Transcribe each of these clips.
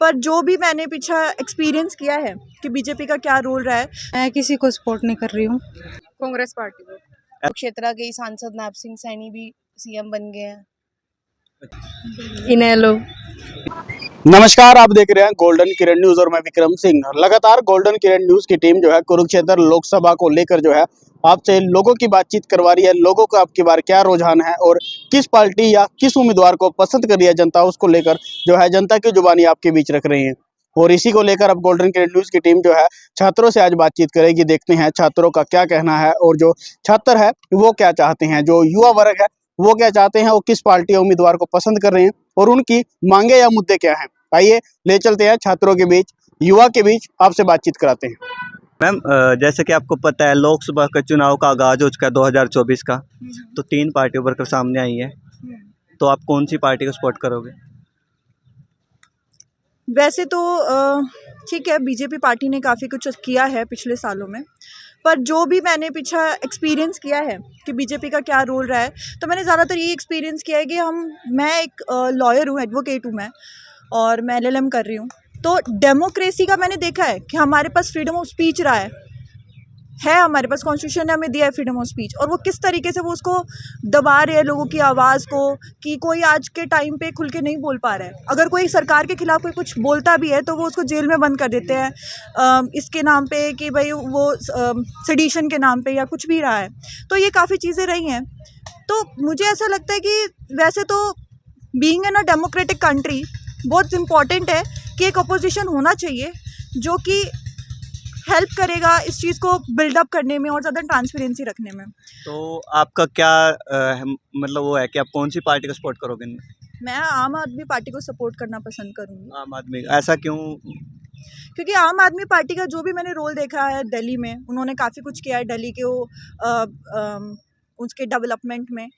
पर जो भी मैंने पीछा एक्सपीरियंस किया है कि बीजेपी का क्या रोल रहा है। मैं किसी को सपोर्ट नहीं कर रही हूँ। कांग्रेस पार्टी को। क्षेत्र के सांसद नायब सिंह सैनी भी सीएम बन गए हैं। इनेलो। नमस्कार, आप देख रहे हैं गोल्डन किरण न्यूज और मैं विक्रम सिंह। लगातार गोल्डन किरण न्यूज की टीम जो है कुरुक्षेत्र लोकसभा को लेकर जो है आपसे लोगों की बातचीत करवा रही है। लोगों का अब की बार क्या रुझान है और किस पार्टी या किस उम्मीदवार को पसंद कर रही है जनता, उसको लेकर जो है जनता की जुबानी आपके बीच रख रही है। और इसी को लेकर अब गोल्डन किरण न्यूज की टीम जो है छात्रों से आज बातचीत करेगी। देखते हैं छात्रों का क्या कहना है और जो छात्र है वो क्या चाहते हैं, जो युवा वर्ग है वो क्या चाहते हैं, वो किस पार्टी या उम्मीदवार को पसंद कर रहे हैं और उनकी मांगे या मुद्दे क्या हैं। आइए ले चलते हैं छात्रों के बीच, युवा के बीच, आपसे बातचीत कराते हैं। मैम, जैसे कि आपको पता है लोकसभा का चुनाव का आगाज हो चुका है 2024 का। तो 3 पार्टी उभर कर सामने आई है, तो आप कौन सी पार्टी को सपोर्ट करोगे? वैसे तो ठीक है, बीजेपी पार्टी ने काफ़ी कुछ किया है पिछले सालों में, पर जो भी मैंने पीछा एक्सपीरियंस किया है कि बीजेपी का क्या रोल रहा है, तो मैंने ज़्यादातर ये एक्सपीरियंस किया है कि मैं एक लॉयर हूँ, एडवोकेट हूँ मैं, और मैं एलएलएम कर रही हूँ। तो डेमोक्रेसी का मैंने देखा है कि हमारे पास फ्रीडम ऑफ स्पीच रहा है हमारे पास कॉन्स्टिट्यूशन ने हमें दिया है फ्रीडम ऑफ स्पीच, और वो किस तरीके से वो उसको दबा रहे हैं लोगों की आवाज़ को, कि कोई आज के टाइम पे खुल के नहीं बोल पा रहा है। अगर कोई सरकार के खिलाफ कोई कुछ बोलता भी है तो वो उसको जेल में बंद कर देते हैं इसके नाम पे कि भाई वो सेडिशन के नाम पे या कुछ भी रहा है। तो ये काफ़ी चीज़ें रही हैं। तो मुझे ऐसा लगता है कि वैसे तो being in a democratic country बहुत इम्पॉर्टेंट है कि एक अपोजिशन होना चाहिए जो कि हेल्प करेगा इस चीज़ को बिल्डअप करने में और ज़्यादा ट्रांसपेरेंसी रखने में। तो आपका क्या मतलब वो है कि आप कौन सी पार्टी को सपोर्ट करोगे? मैं आम आदमी पार्टी को सपोर्ट करना पसंद करूँगी। आम आदमी, ऐसा क्यों? क्योंकि आम आदमी पार्टी का जो भी मैंने रोल देखा है दिल्ली में, उन्होंने काफ़ी कुछ किया है दिल्ली के उसके डेवलपमेंट में,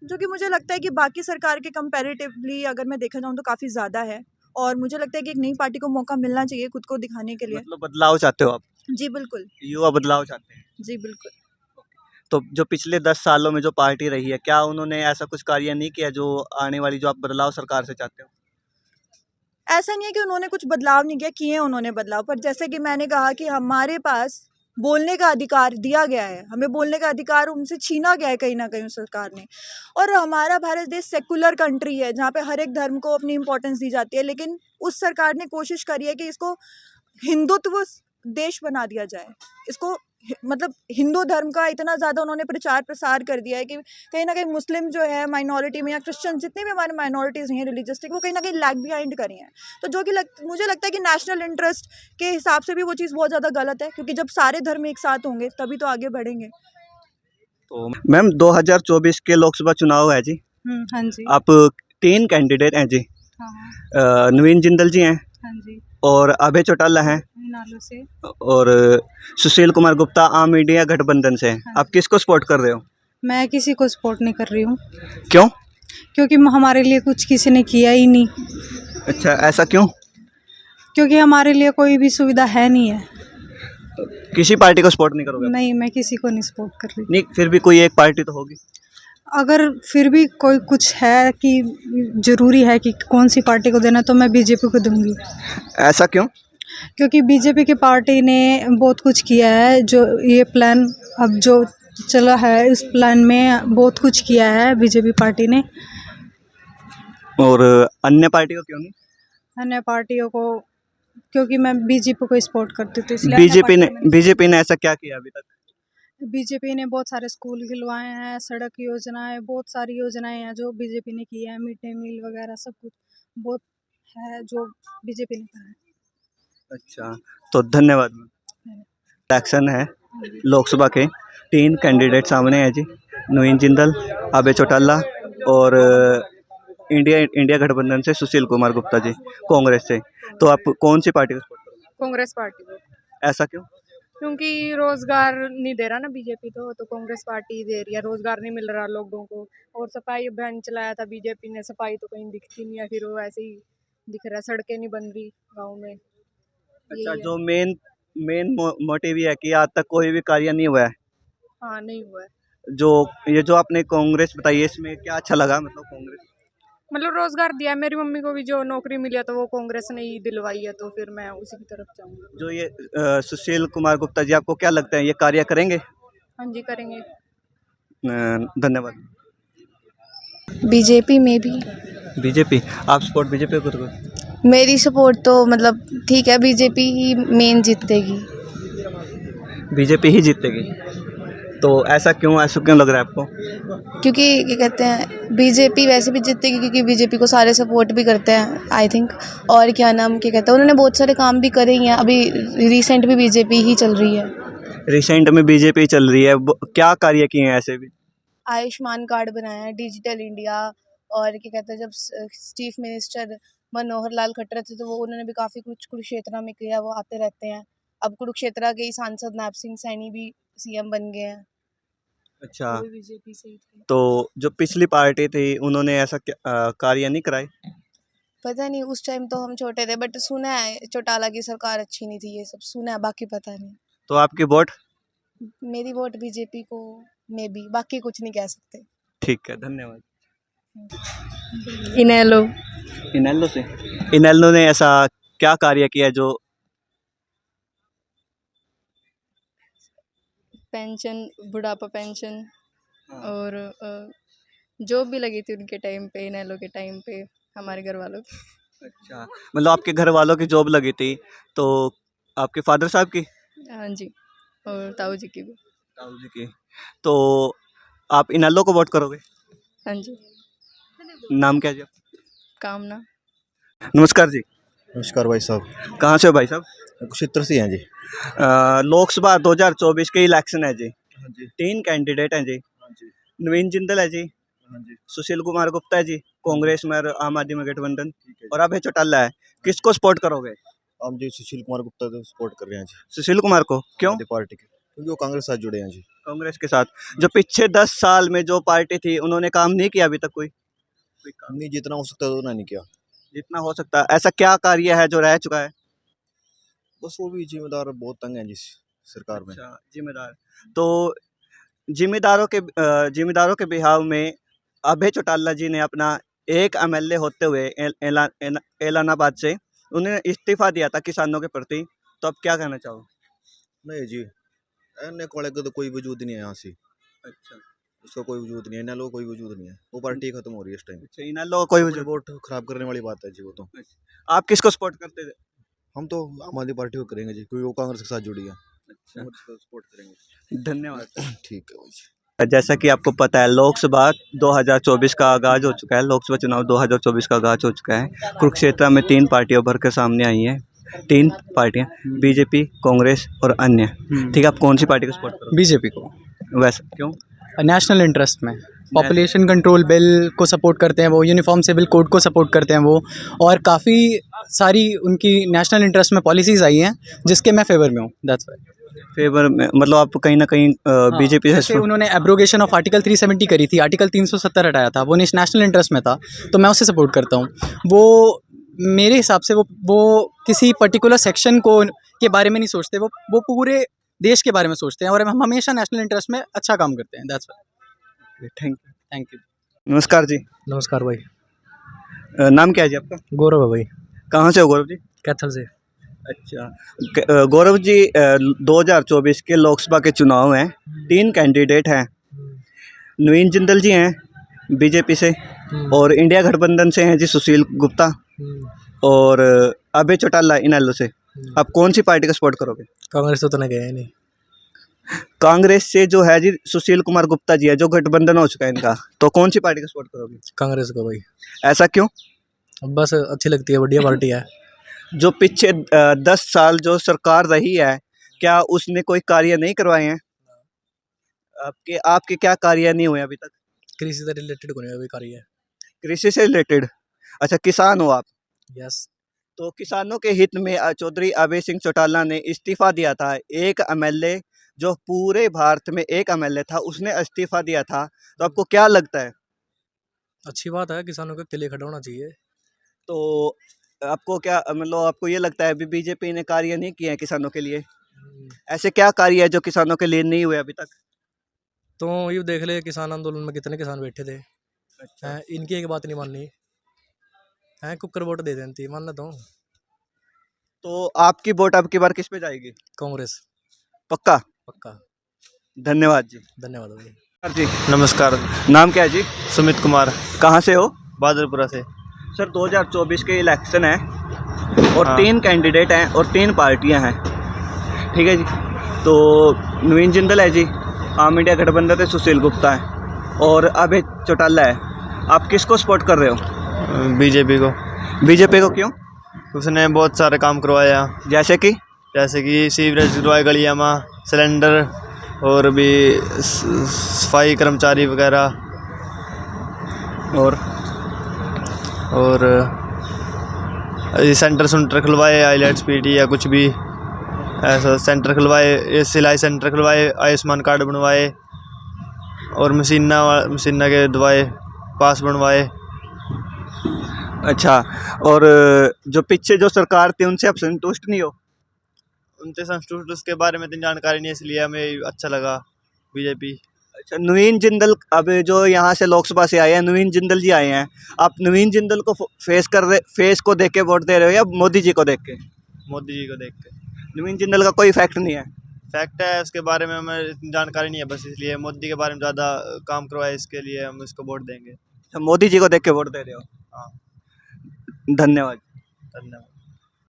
जो कि मुझे लगता है कि बाकी सरकार के कंपैरेटिवली अगर मैं देखा जाऊँ तो काफ़ी ज़्यादा है। और मुझे लगता है कि एक नई पार्टी को मौका मिलना चाहिए खुद को दिखाने के लिए। मतलब बदलाव चाहते हो आप? जी बिल्कुल। युवा बदलाव चाहते हैं? जी बिल्कुल। तो जो पिछले 10 सालों में जो पार्टी रही है, क्या उन्होंने ऐसा कुछ कार्य नहीं किया जो आने वाली जो आप बदलाव सरकार से चाहते हो? ऐसा नहीं है कि उन्होंने कुछ बदलाव नहीं किया, किए उन्होंने बदलाव, पर जैसे कि मैंने कहा कि हमारे पास बोलने का अधिकार दिया गया है, हमें बोलने का अधिकार उनसे छीना गया है कहीं ना कहीं सरकार ने। और हमारा भारत देश सेकुलर कंट्री है जहाँ पे हर एक धर्म को अपनी इम्पोर्टेंस दी जाती है, लेकिन उस सरकार ने कोशिश करी है कि इसको हिंदुत्व देश बना दिया जाए। इसको मतलब हिंदू धर्म का इतना ज़्यादा उन्होंने प्रचार प्रसार कर दिया है कि कहीं ना कहीं मुस्लिम जो है माइनॉरिटी में या क्रिश्चियन जितने भी हमारे माइनॉरिटीज़ हैं रिलीजियस्टिक, वो कहीं ना कहीं लैग बिहाइंड करी हैं। तो जो कि मुझे लगता है कि नेशनल इंटरेस्ट के हिसाब से भी वो चीज़ बहुत ज़्यादा गलत है, क्योंकि जब सारे धर्म एक साथ होंगे तभी तो आगे बढ़ेंगे। तो मैम 2024 के लोकसभा चुनाव है जी। हाँ जी। आप 3 कैंडिडेट हैं जी। हाँ। नवीन जिंदल जी हैं हाँ जी। और अभय चौटाला हैं नालों से। और सुशील कुमार गुप्ता आम इंडिया गठबंधन से हैं। हाँ। आप किसको सपोर्ट कर रहे हो? मैं किसी को सपोर्ट नहीं कर रही हूँ। क्यों? क्योंकि हमारे लिए कुछ किसी ने किया ही नहीं। अच्छा, ऐसा क्यों? क्योंकि हमारे लिए कोई भी सुविधा है नहीं है। किसी पार्टी को सपोर्ट नहीं करोगे? नहीं, मैं किसी को नहीं सपोर्ट कर रही। नहीं, फिर भी कोई एक पार्टी तो होगी। अगर फिर भी कोई कुछ है कि ज़रूरी है कि कौन सी पार्टी को देना, तो मैं बीजेपी को दूंगी। ऐसा क्यों? क्योंकि बीजेपी की पार्टी ने बहुत कुछ किया है। जो ये प्लान अब जो चला है, इस प्लान में बहुत कुछ किया है बीजेपी पार्टी ने। और अन्य पार्टी को क्यों नहीं? अन्य पार्टियों को, क्योंकि मैं बीजेपी को सपोर्ट करती थी, इसलिए बीजेपी ने ऐसा क्या किया अभी तक? बीजेपी ने बहुत सारे स्कूल खिलवाए हैं, सड़क योजनाएं, बहुत सारी योजनाएं हैं जो बीजेपी ने की है, मिड डे मील वगैरह सब कुछ बहुत है जो बीजेपी ने करा है। अच्छा, तो धन्यवाद। इलेक्शन है लोकसभा के, 3 कैंडिडेट सामने हैं जी। नवीन जिंदल, अभय चौटाला और इंडिया गठबंधन से सुशील कुमार गुप्ता जी कांग्रेस से। तो आप कौन सी पार्टी को सपोर्ट करोगे? कांग्रेस पार्टी को। ऐसा क्यों? क्योंकि रोजगार नहीं दे रहा ना बीजेपी, तो कांग्रेस पार्टी दे रही है। रोजगार नहीं मिल रहा लोगों को। और सफाई अभियान चलाया था बीजेपी ने, सफाई तो कहीं दिखती नहीं है, फिर वो ऐसे ही दिख रहा है, सड़कें नहीं बन रही गाँव में। अच्छा, जो मेन मोटिव ये है कि आज तक कोई भी कार्य नहीं हुआ है। हाँ, नहीं हुआ है। जो ये जो आपने कांग्रेस बताई है, इसमें क्या अच्छा लगा? मतलब कांग्रेस मतलब रोजगार दिया है। मेरी मम्मी को भी जो नौकरी मिली है तो वो कांग्रेस ने ही दिलवाई है, तो फिर मैं उसी की तरफ जाऊंगी। जो ये सुशील कुमार गुप्ता जी, आपको क्या लगता है ये कार्य करेंगे? हाँ जी, करेंगे। धन्यवाद। बीजेपी में भी बीजेपी, आप सपोर्ट बीजेपी को करोगे? मेरी सपोर्ट तो मतलब ठीक है, बीजेपी ही मेन जीतेगी। बीजेपी ही जीतेगी, तो ऐसा क्यों लग रहा है आपको? क्योंकि क्या कहते हैं, बीजेपी वैसे भी जीतेगी क्योंकि बीजेपी को सारे सपोर्ट भी करते हैं आई थिंक। और क्या नाम क्या कहते हैं, उन्होंने बहुत सारे काम भी करे ही हैं। अभी रिसेंट भी बीजेपी ही चल रही है। रिसेंट में बीजेपी चल रही है, क्या कार्य किए हैं ऐसे भी? आयुष्मान कार्ड बनाया है, डिजिटल इंडिया। और क्या कहते हैं, जब चीफ मिनिस्टर मनोहर लाल खट्टर थे तो वो उन्होंने भी काफ़ी कुछ कुरुक्षेत्र में किया, वो आते रहते हैं। अब कुरुक्षेत्र के ही सांसद नायब सिंह सैनी भी सीएम बन गए हैं। अच्छा, वो भी बीजेपी से ही थे। तो जो पिछली पार्टी थी उन्होंने ऐसा कार्य नहीं कराए? पता नहीं, उस टाइम तो हम छोटे थे, बट सुना है चौटाला की सरकार अच्छी नहीं थी, ये सब सुना है, बाकी पता नहीं। तो आपकी वोट? मेरी वोट बीजेपी को, मे बी, बाकी कुछ नहीं कह सकते। ठीक है, धन्यवाद। इनेलो। इनेलो से? इनेलो ने ऐसा क्या कार्य किया जो? पेंशन, बुढ़ापा पेंशन, और जॉब भी लगी थी उनके टाइम पे, इनेलो के टाइम पे, हमारे घर वालों की। अच्छा, मतलब आपके घर वालों की जॉब लगी थी, तो आपके फादर साहब की? हाँ जी, और ताऊ जी की भी। ताऊ जी की। तो आप इनेलो को वोट करोगे? हाँ जी। नाम क्या है जी आपका? कामना। नमस्कार जी, नमस्कार भाई साहब। कहाँ से हो भाई साहब? कुरुक्षेत्र से हैं जी। लोकसभा 2024 के इलेक्शन है जी। हाँ जी। 3 कैंडिडेट हैं जी। हाँ जी। नवीन जिंदल है जी, हाँ जी। सुशील कुमार गुप्ता है जी, कांग्रेस में और आम आदमी में गठबंधन, ठीक है और अभय चौटाला है। किसको सपोर्ट करोगे? हम जी सुशील कुमार गुप्ता को सपोर्ट कर रहे हैं जी। सुशील कुमार को क्यों? आम आदमी पार्टी के, क्योंकि वो कांग्रेस के साथ जुड़े हैं जी। कांग्रेस के साथ? जो पिछले 10 साल में जो पार्टी थी उन्होंने काम नहीं किया अभी तक कोई काम? नहीं, जितना हो सकता है उतना नहीं किया। जितना हो सकता है, ऐसा क्या कार्य है जो रह चुका है? बस वो भी जिम्मेदार बहुत तंग हैं जी सरकार में। अच्छा, जिम्मेदार। तो जिम्मेदारों के बिहाव में अभय चौटाला जी ने अपना एक एमएलए होते हुए एलानाबाद से उन्होंने इस्तीफा दिया था किसानों के प्रति, तो अब क्या कहना चाहो? नहीं जी, एन कोड़े का तो कोई वजूद नहीं है यहाँ से। अच्छा, उसका कोई वजूद नहीं है, इनेलो कोई वजूद नहीं है। वो पार्टी खत्म हो रही है इस टाइम। अच्छा, इनेलो का कोई वजूद? वोट खराब करने वाली बात है जी वो तो। आप किसको सपोर्ट करते थे? हम तो आम आदमी पार्टी को करेंगे जी, क्योंकि वो कांग्रेस के साथ जुड़ी है। अच्छा, हम उसको सपोर्ट करेंगे। धन्यवाद। ठीक है भाई। जैसा कि आपको पता है, लोकसभा 2024 का आगाज़ हो चुका है, लोकसभा चुनाव 2024 का आगाज़ हो चुका है। कुरुक्षेत्र में 3 पार्टियां उभर कर सामने आई हैं। 3 पार्टियां, बीजेपी, कांग्रेस और अन्य। ठीक है, आप कौन सी पार्टी को सपोर्ट करोगे? बीजेपी को, वैसे क्यों? नेशनल इंटरेस्ट में। पॉपुलेशन कंट्रोल बिल को सपोर्ट करते हैं वो, यूनिफॉर्म सिविल कोड को सपोर्ट करते हैं वो, और काफ़ी सारी उनकी नेशनल इंटरेस्ट में पॉलिसीज़ आई हैं जिसके मैं फेवर में हूँ। That's why. फेवर में मतलब आप कहीं ना कहीं बीजेपी से जैसे उन्होंने एब्रोगेशन ऑफ आर्टिकल 370 करी थी, आर्टिकल 370 हटाया था, वो नेशनल इंटरेस्ट में था, तो मैं उससे सपोर्ट करता हूँ। वो मेरे हिसाब से वो किसी पर्टिकुलर सेक्शन को के बारे में नहीं सोचते, वो पूरे देश के बारे में सोचते हैं, और हम हमेशा नेशनल इंटरेस्ट में अच्छा काम करते हैं। That's why. Thank you. नमस्कार जी, नमस्कार भाई। नाम क्या है जी आपका? गौरव है भाई, कहाँ से हो गौरव जी? कैथल से। अच्छा, गौरव जी, 2024 के लोकसभा के चुनाव हैं, 3 कैंडिडेट हैं। नवीन जिंदल जी हैं बीजेपी से, और इंडिया गठबंधन से हैं जी सुशील गुप्ता, और अभय चौटाला इनेलो से। आप कौन सी पार्टी का सपोर्ट करोगे? कांग्रेस तो नहीं गया नहीं। कांग्रेस से जो है जी सुशील कुमार गुप्ता जी है, जो गठबंधन हो चुका है इनका, तो कौन सी पार्टी का सपोर्ट करोगे? कांग्रेस को भाई, ऐसा क्यों? बस अच्छी लगती है, बढ़िया पार्टी है। जो पीछे 10 साल जो सरकार रही है, क्या उसने कोई कार्य नहीं करवाए हैं? आपके क्या कार्य नहीं हुए अभी तक? कृषि से रिलेटेड कोई अभी कार्य है। कृषि से रिलेटेड? अच्छा, किसान हो आप? यस। तो किसानों के हित में चौधरी अभय सिंह चौटाला ने इस्तीफा दिया था। एक एमएलए जो पूरे भारत में एक एमएलए था, उसने इस्तीफा दिया था, तो आपको क्या लगता है? अच्छी बात है, किसानों के लिए खड़ा होना चाहिए। तो आपको क्या मतलब आपको ये लगता है अभी बीजेपी ने कार्य नहीं किए हैं किसानों के लिए? ऐसे क्या कार्य है जो किसानों के लिए नहीं हुए अभी तक? तो ये देख ले, किसान आंदोलन में कितने किसान बैठे थे। अच्छा, इनकी एक बात नहीं माननी। हैं कुकर वोट दे देती मान लेता हूँ। तो आपकी वोट अब की बार किस पे जाएगी? कांग्रेस पक्का? पक्का। धन्यवाद जी। धन्यवाद भाई। जी, नमस्कार, नाम क्या है जी? सुमित कुमार, कहाँ से हो? बहादुरपुरा से। सर 2024 के इलेक्शन है और हाँ। 3 कैंडिडेट हैं और 3 पार्टियां हैं, ठीक है जी। तो नवीन जिंदल है जी, आम इंडिया गठबंधन से सुशील गुप्ता है और अभय चौटाला है। आप किसको सपोर्ट कर रहे हो? बीजेपी को। बीजेपी को क्यों? उसने बहुत सारे काम करवाया, जैसे कि सीवरेज करवाए गलियाँ में, सिलेंडर और भी सफाई कर्मचारी वगैरह, और ये सेंटर खुलवाए, आईलेट्स पीटी या कुछ भी ऐसा सेंटर खुलवाए, ये सिलाई सेंटर खुलवाए, आयुष्मान कार्ड बनवाए और मशीना के दवाए पास बनवाए। अच्छा, और जो पीछे जो सरकार थी उनसे आप संतुष्ट नहीं हो? उनसे संतुष्ट उसके बारे में इतनी जानकारी नहीं है, इसलिए हमें अच्छा लगा बीजेपी। अच्छा, नवीन जिंदल अब जो यहाँ से लोकसभा से आए हैं, नवीन जिंदल जी आए हैं, आप नवीन जिंदल को फेस को देख के वोट दे रहे हो या मोदी जी को देख के? मोदी जी को देख के। नवीन जिंदल का कोई फैक्ट नहीं है? फैक्ट है, उसके बारे में हमें इतनी जानकारी नहीं है, बस इसलिए मोदी के बारे में ज़्यादा काम करवाए, इसके लिए हम इसको वोट देंगे। अच्छा, मोदी जी को देख के वोट दे रहे हो? हाँ। धन्यवाद। धन्यवाद।